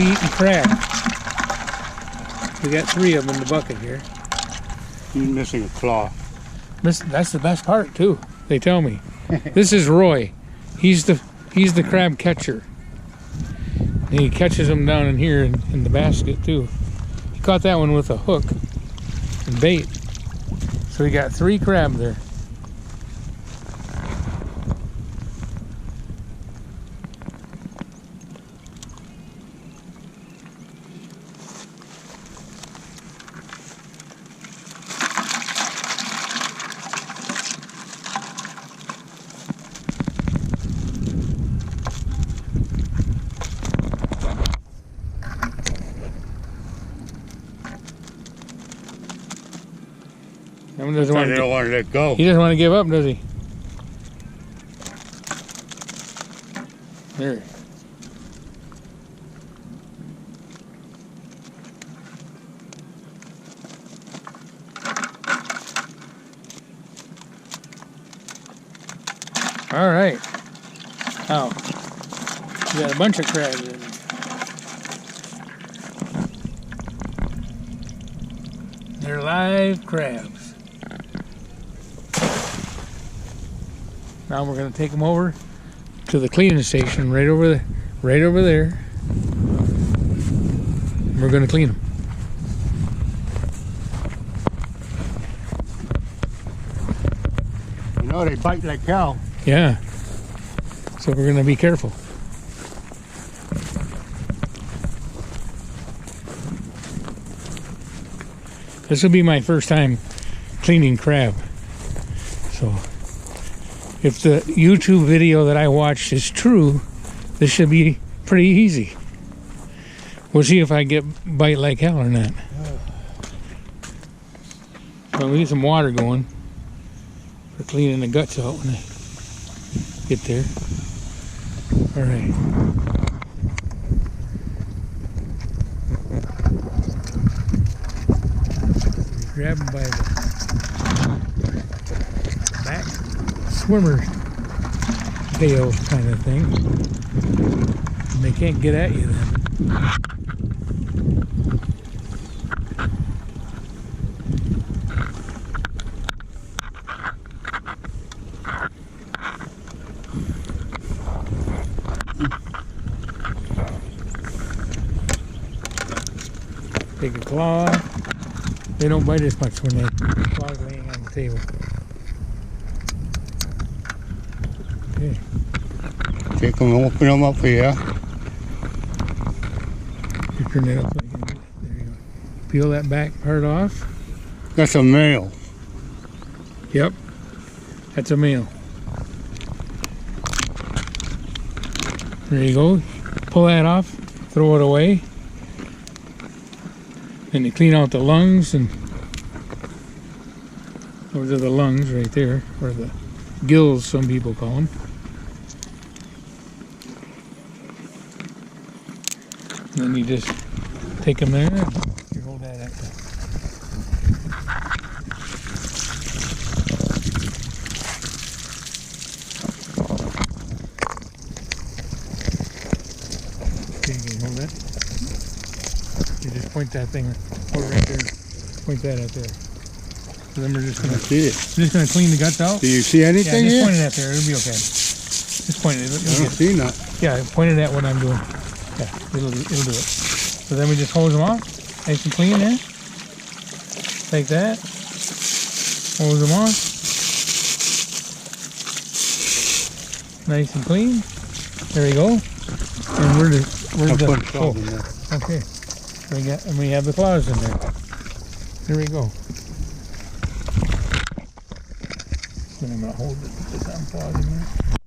be eating crab. We got 3 of them in the bucket here. He's missing a claw. That's the best part too. They tell me. This is Roy. He's the crab catcher. And he catches them down in here in the basket too. He caught that one with a hook and bait. So we got 3 crab there. He don't want to let go. He doesn't want to give up, does he? There. All right. Now, we got a bunch of crabs in there. They're live crabs. Now we're going to take them over to the cleaning station right over there. We're going to clean them. You know they bite like hell. Yeah. So we're going to be careful. This will be my first time cleaning crab. So if the YouTube video that I watched is true, this should be pretty easy. We'll see if I get bite like hell or not. So we get some water going for cleaning the guts out when I get there. All right. Grab them by the back swimmer tail kind of thing. And they can't get at you then. Take a claw. They don't bite as much when they claws laying on the table. Okay. Take them, open them up here. You turn it up so you can get it. There you go. Peel that back part off. That's a male. Yep. That's a male. There you go. Pull that off. Throw it away. And you clean out the lungs, and those are the lungs right there, or the gills, some people call them. And then you just take them there, and you hold that up there. Okay, you can hold that. You just point that thing over right there. Point that out there. So then we're just gonna see it. We're just gonna clean the guts out. Do you see anything just here? point it at there. It'll be okay. Just point it. I don't see nothing. Yeah, point it at what I'm doing. Yeah, it'll do it. So then we just hose them off, nice and clean there. Like that. Hose them off. Nice and clean. There we go. And where's the claws in there. Okay. And we have the claws in there. There we go. Then I'm gonna hold it, put this on claws in there.